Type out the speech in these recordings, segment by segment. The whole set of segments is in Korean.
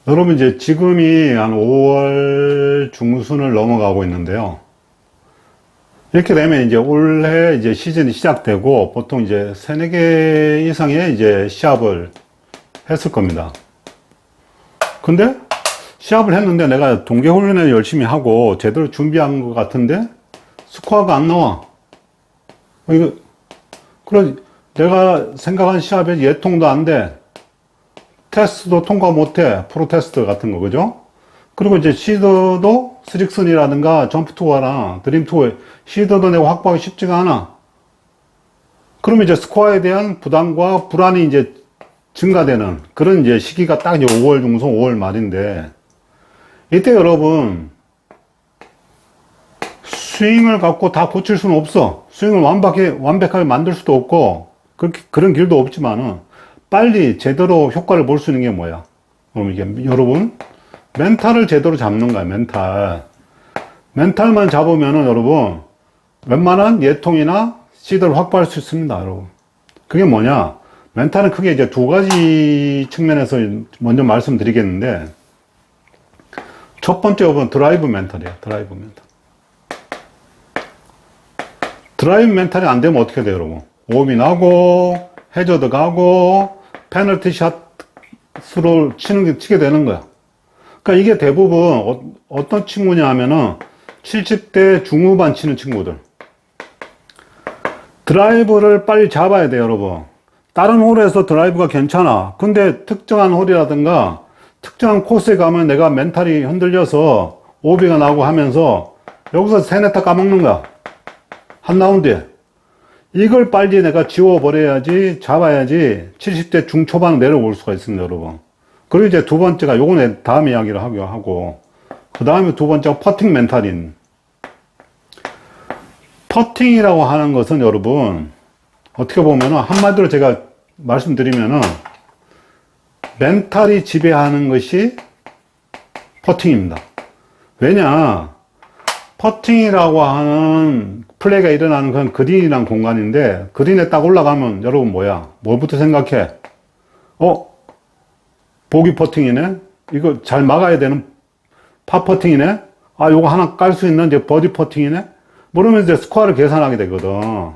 여러분, 이제 지금이 한 5월 중순을 넘어가고 있는데요. 이렇게 되면 이제 올해 이제 시즌이 시작되고 보통 이제 3, 4개 이상의 이제 시합을 했을 겁니다. 근데 시합을 했는데 내가 동계훈련을 열심히 하고 제대로 준비한 것 같은데 스코어가 안 나와. 이거, 그래, 내가 생각한 시합에 예통도 안 돼. 테스트도 통과 못해. 프로 테스트 같은 거, 그죠? 그리고 이제 시드도 스릭슨이라든가 점프 투어랑 드림 투어 시드도 내가 확보하기 쉽지가 않아. 그러면 이제 스코어에 대한 부담과 불안이 이제 증가되는 그런 이제 시기가 딱 이제 5월 중순, 5월 말인데, 이때 여러분, 스윙을 갖고 다 고칠 수는 없어. 스윙을 완벽하게 만들 수도 없고, 그런 길도 없지만은, 빨리 제대로 효과를 볼 수 있는 게 뭐야? 그럼 이게, 여러분, 멘탈을 제대로 잡는 거야, 멘탈. 멘탈만 잡으면은 여러분, 웬만한 예통이나 시드를 확보할 수 있습니다, 여러분. 그게 뭐냐? 멘탈은 크게 이제 두 가지 측면에서 먼저 말씀드리겠는데, 첫 번째 여러분, 드라이브 멘탈이에요, 드라이브 멘탈. 드라이브 멘탈이 안 되면 어떻게 돼요, 여러분? 오비 나고, 해저드 가고, 페널티 샷으로 치게 되는 거야. 그러니까 이게 대부분 어떤 친구냐 하면은 70대 중후반 치는 친구들. 드라이브를 빨리 잡아야 돼요, 여러분. 다른 홀에서 드라이브가 괜찮아. 근데 특정한 홀이라든가 특정한 코스에 가면 내가 멘탈이 흔들려서 오비가 나고 하면서 여기서 세네타 까먹는 거야. 한 라운드에. 이걸 빨리 내가 지워버려야지, 잡아야지 70대 중초반 내려올 수가 있습니다, 여러분. 그리고 이제 두 번째가, 요거는 다음 이야기를 하고, 그 다음에 두 번째가 퍼팅 멘탈인. 퍼팅이라고 하는 것은 여러분, 어떻게 보면은, 한마디로 제가 말씀드리면은, 멘탈이 지배하는 것이 퍼팅입니다. 왜냐, 퍼팅이라고 하는 플레이가 일어나는 건 그린이란 공간인데, 그린에 딱 올라가면 여러분 뭐야? 뭘부터 생각해? 보기 퍼팅이네? 이거 잘 막아야 되는 파 퍼팅이네? 아, 요거 하나 깔 수 있는 이제 버디 퍼팅이네? 그러면 이제 스코어를 계산하게 되거든.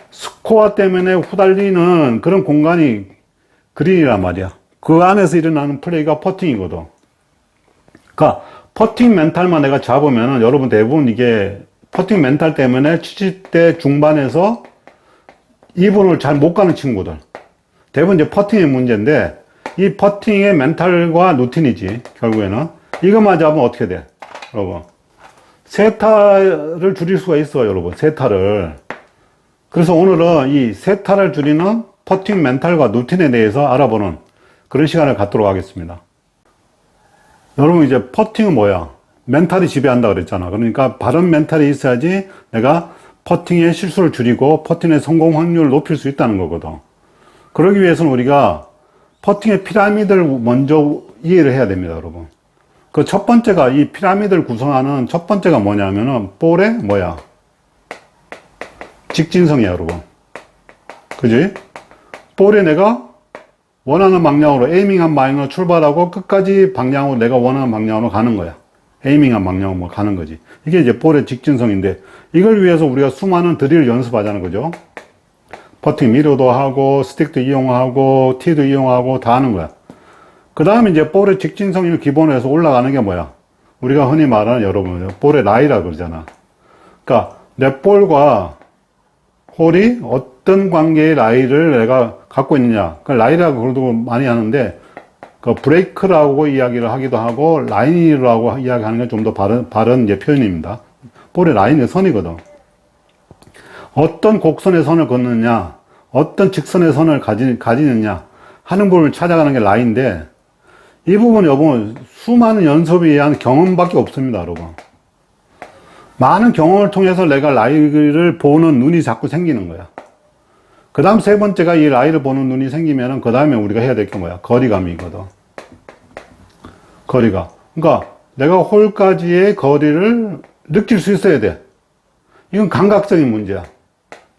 스코어 때문에 후달리는 그런 공간이 그린이란 말이야. 그 안에서 일어나는 플레이가 퍼팅이거든. 그러니까 퍼팅 멘탈만 내가 잡으면 여러분 대부분 이게 퍼팅 멘탈 때문에 70대 중반에서 2분을 잘 못 가는 친구들. 대부분 이제 퍼팅의 문제인데, 이 퍼팅의 멘탈과 루틴이지, 결국에는. 이것만 잡으면 어떻게 돼? 여러분. 세타를 줄일 수가 있어요, 여러분. 세타를. 그래서 오늘은 이 세타를 줄이는 퍼팅 멘탈과 루틴에 대해서 알아보는 그런 시간을 갖도록 하겠습니다. 여러분, 이제 퍼팅은 뭐야? 멘탈이 지배한다 그랬잖아. 그러니까 바른 멘탈이 있어야지 내가 퍼팅의 실수를 줄이고 퍼팅의 성공 확률을 높일 수 있다는 거거든. 그러기 위해서는 우리가 퍼팅의 피라미드를 먼저 이해를 해야 됩니다, 여러분. 그 첫 번째가, 이 피라미드를 구성하는 첫 번째가 뭐냐면은 볼의 뭐야? 직진성이야, 여러분. 그지? 볼에 내가 원하는 방향으로, 에이밍한 방향으로 출발하고 끝까지 방향으로 내가 원하는 방향으로 가는 거야. 에이밍한 방향으로 가는 거지. 이게 이제 볼의 직진성인데, 이걸 위해서 우리가 수많은 드릴을 연습하자는 거죠. 퍼팅 미러도 하고, 스틱도 이용하고, 티도 이용하고, 다 하는 거야. 그 다음에 이제 볼의 직진성을 기본으로 해서 올라가는 게 뭐야? 우리가 흔히 말하는, 여러분, 볼의 라이라 그러잖아. 그러니까, 내 볼과 홀이 어떤 관계의 라이를 내가 갖고 있느냐. 그 라이라고 그러도 많이 하는데, 그 브레이크라고 이야기를 하기도 하고, 라인이라고 이야기하는 게 좀 더 바른 이제 표현입니다. 볼의 라인의 선이거든. 어떤 곡선의 선을 걷느냐, 어떤 직선의 선을 가지느냐 하는 부분을 찾아가는 게 라인인데, 이 부분 여러분 수많은 연습에 의한 경험밖에 없습니다, 여러분. 많은 경험을 통해서 내가 라이를 보는 눈이 자꾸 생기는 거야. 그 다음 세 번째가, 이 라이를 보는 눈이 생기면은 그 다음에 우리가 해야 될 게 뭐야? 거리감이거든. 거리가. 그러니까 내가 홀까지의 거리를 느낄 수 있어야 돼. 이건 감각적인 문제야.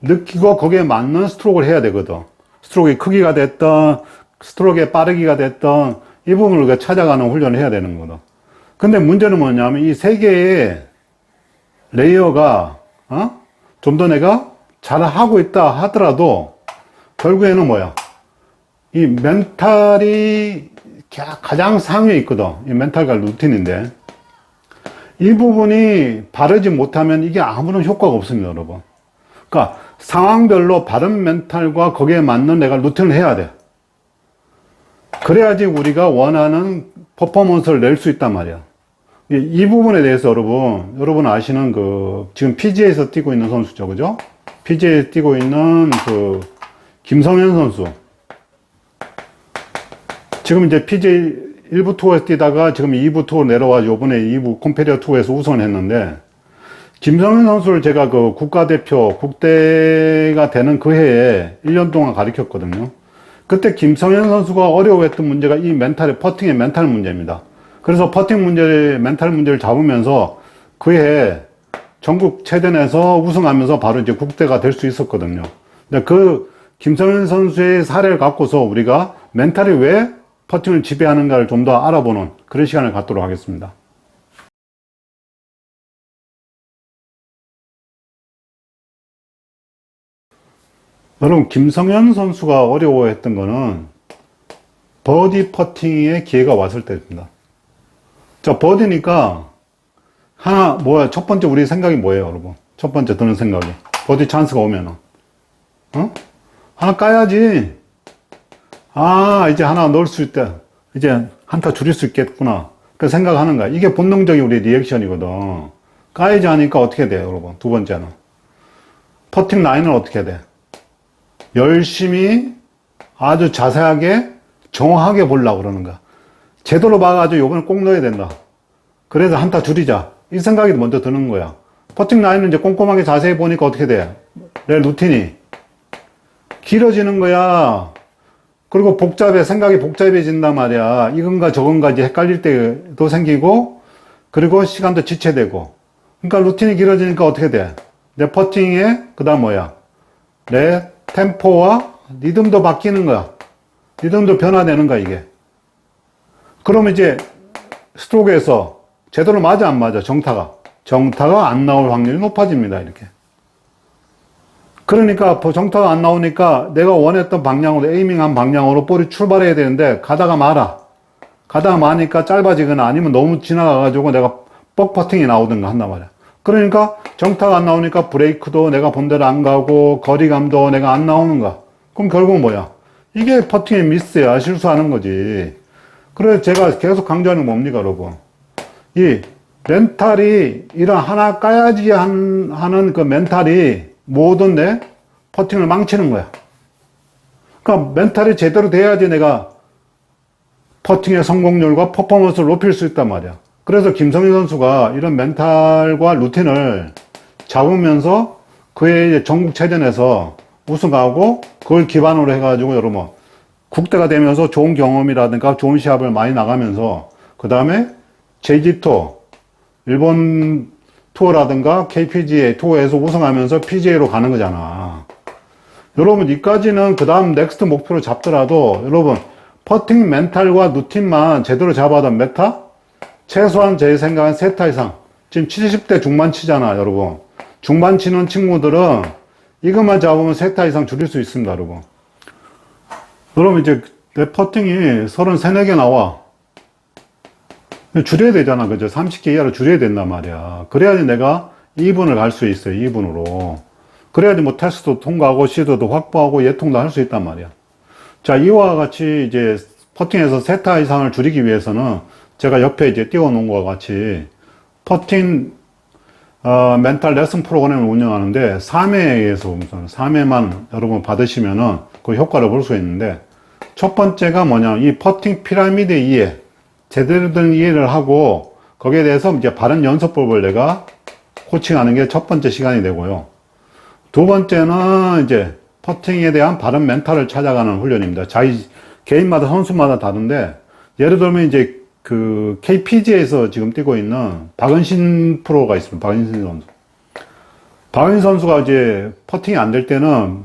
느끼고 거기에 맞는 스트로크를 해야 되거든. 스트로크의 크기가 됐던, 스트로크의 빠르기가 됐던, 이 부분을 우리가 찾아가는 훈련을 해야 되는 거다. 근데 문제는 뭐냐면 이 세 개의 레이어가 좀 더 내가 잘 하고 있다 하더라도 결국에는 뭐야? 이 멘탈이 가장 상위에 있거든. 이 멘탈과 루틴인데 이 부분이 바르지 못하면 이게 아무런 효과가 없습니다, 여러분. 그러니까 상황별로 바른 멘탈과 거기에 맞는 내가 루틴을 해야 돼. 그래야지 우리가 원하는 퍼포먼스를 낼 수 있단 말이야. 이 부분에 대해서 여러분 아시는 지금 PGA에서 뛰고 있는 선수죠, 그죠? PGA에 뛰고 있는 김성현 선수. 지금 이제 PGA 1부 투어에서 뛰다가 지금 2부 투어 내려와서 이번에 2부 콤페리어 투어에서 우승을 했는데, 김성현 선수를 제가 국가대표, 국대가 되는 그 해에 1년 동안 가르쳤거든요. 그때 김성현 선수가 어려워했던 문제가 이 퍼팅의 멘탈 문제입니다. 그래서 멘탈 문제를 잡으면서 그해 전국체전에서 우승하면서 바로 이제 국대가 될 수 있었거든요. 근데 김성현 선수의 사례를 갖고서 우리가 멘탈이 왜 퍼팅을 지배하는가를 좀 더 알아보는 그런 시간을 갖도록 하겠습니다. 여러분, 김성현 선수가 어려워했던 거는 버디 퍼팅의 기회가 왔을 때입니다. 자, 버디니까 첫 번째 우리 생각이 뭐예요, 여러분? 첫 번째 드는 생각이. 버디 찬스가 오면은. 하나 까야지. 이제 하나 넣을 수 있다. 이제 한타 줄일 수 있겠구나. 그 생각하는 거야. 이게 본능적인 우리 리액션이거든. 까야지 하니까 어떻게 돼요, 여러분? 두 번째는. 퍼팅 라인을 어떻게 돼? 열심히 아주 자세하게 정확하게 보려고 그러는 거야. 제대로 봐가지고 이번에 꼭 넣어야 된다. 그래서 한타 줄이자. 이 생각이 먼저 드는 거야. 퍼팅 라인은 이제 꼼꼼하게 자세히 보니까 어떻게 돼? 내 루틴이 길어지는 거야. 그리고 생각이 복잡해진단 말이야. 이건가 저건가 이제 헷갈릴 때도 생기고, 그리고 시간도 지체되고. 그러니까 루틴이 길어지니까 어떻게 돼? 내 퍼팅에, 그 다음 뭐야? 내 템포와 리듬도 바뀌는 거야. 리듬도 변화되는 거야, 이게. 그럼 이제 스트로크에서 제대로 맞아, 안 맞아? 정타가 안 나올 확률이 높아집니다, 이렇게. 그러니까 정타가 안 나오니까 내가 원했던 방향으로, 에이밍한 방향으로 볼이 출발해야 되는데 가다가 마니까 짧아지거나 아니면 너무 지나가가지고 내가 뻑 퍼팅이 나오든가 한단 말이야. 그러니까 정타가 안 나오니까 브레이크도 내가 본 대로 안 가고 거리감도 내가 안 나오는 거야. 그럼 결국은 뭐야? 이게 퍼팅의 미스야. 실수하는 거지. 그래서 제가 계속 강조하는 게 뭡니까, 여러분? 이 멘탈이 이런 하나 까야지 하는 그 멘탈이 모든 내 퍼팅을 망치는 거야. 그러니까 멘탈이 제대로 돼야지 내가 퍼팅의 성공률과 퍼포먼스를 높일 수 있단 말이야. 그래서 김성희 선수가 이런 멘탈과 루틴을 잡으면서 그의 전국체전에서 우승하고 그걸 기반으로 해가지고 여러분 국대가 되면서 좋은 경험이라든가 좋은 시합을 많이 나가면서 그 다음에 JG2 일본 투어라든가 KPGA 투어에서 우승하면서 PGA로 가는 거잖아. 여러분 이까지는 그 다음 넥스트 목표로 잡더라도 여러분 퍼팅 멘탈과 루틴만 제대로 잡아도 최소한 제 생각은 3타 이상. 지금 70대 중반 치잖아, 여러분. 중반 치는 친구들은 이것만 잡으면 3타 이상 줄일 수 있습니다, 여러분. 여러분, 이제 내 퍼팅이 33, 4개 나와. 줄여야 되잖아, 그죠? 30개 이하로 줄여야 된단 말이야. 그래야지 내가 2분을 갈 수 있어요, 2분으로. 그래야지 뭐 테스트도 통과하고, 시도도 확보하고, 예통도 할 수 있단 말이야. 자, 이와 같이 이제 퍼팅에서 3타 이상을 줄이기 위해서는 제가 옆에 이제 띄워놓은 것과 같이 퍼팅 멘탈 레슨 프로그램을 운영하는데 3회에서 3회만 여러분 받으시면은 그 효과를 볼 수 있는데 첫 번째가 뭐냐 이 퍼팅 피라미드 이해 제대로 된 이해를 하고 거기에 대해서 이제 바른 연습법을 내가 코칭하는 게 첫 번째 시간이 되고요. 두 번째는 이제 퍼팅에 대한 바른 멘탈을 찾아가는 훈련입니다. 개인마다 선수마다 다른데 예를 들면 이제 그 KPGA에서 지금 뛰고 있는 박은신 프로가 있습니다. 박은신 선수. 박은신 선수가 이제 퍼팅이 안 될 때는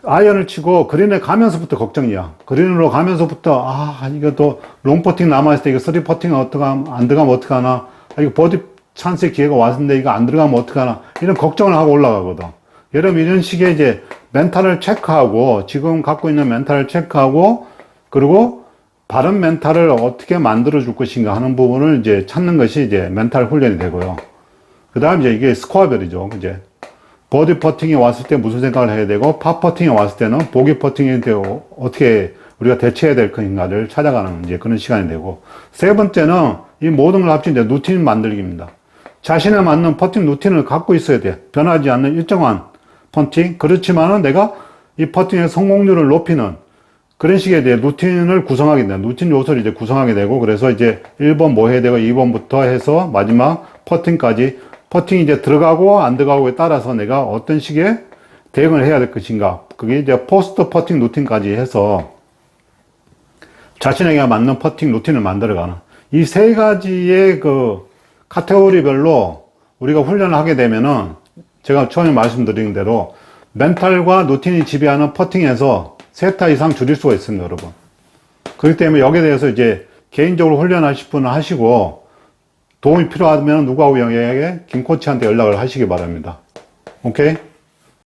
아이언을 치고 그린에 가면서부터 걱정이야. 그린으로 가면서부터, 이거 또 롱퍼팅 남아있을 때 이거 3퍼팅 안 들어가면 어떡하나. 이거 버디 찬스의 기회가 왔는데 이거 안 들어가면 어떡하나. 이런 걱정을 하고 올라가거든. 여러분, 이런 식의 이제 멘탈을 체크하고, 지금 갖고 있는 멘탈을 체크하고, 그리고 바른 멘탈을 어떻게 만들어 줄 것인가 하는 부분을 이제 찾는 것이 이제 멘탈 훈련이 되고요. 그 다음 이제 이게 스코어별이죠. 이제 버디 퍼팅이 왔을 때 무슨 생각을 해야 되고, 파 퍼팅이 왔을 때는 보기 퍼팅이 되고, 어떻게 우리가 대처해야 될 것인가를 찾아가는 이제 그런 시간이 되고, 세 번째는 이 모든 걸 합친 이제 루틴 만들기입니다. 자신에 맞는 퍼팅 루틴을 갖고 있어야 돼. 변하지 않는 일정한 퍼팅. 그렇지만은 내가 이 퍼팅의 성공률을 높이는 그런 식의 이제 루틴을 구성하게 된다. 루틴 요소를 이제 구성하게 되고, 그래서 이제 1번 뭐 해야 되고, 2번부터 해서 마지막 퍼팅까지, 퍼팅이 이제 들어가고 안 들어가고에 따라서 내가 어떤 식의 대응을 해야 될 것인가. 그게 이제 포스트 퍼팅 루틴까지 해서 자신에게 맞는 퍼팅 루틴을 만들어가는 이 세 가지의 그 카테고리별로 우리가 훈련을 하게 되면은 제가 처음에 말씀드린 대로 멘탈과 루틴이 지배하는 퍼팅에서 3타 이상 줄일 수가 있습니다, 여러분. 그렇기 때문에 여기에 대해서 이제 개인적으로 훈련하실 분은 하시고, 도움이 필요하면 누구하고 영역에 김 코치한테 연락을 하시기 바랍니다. 오케이?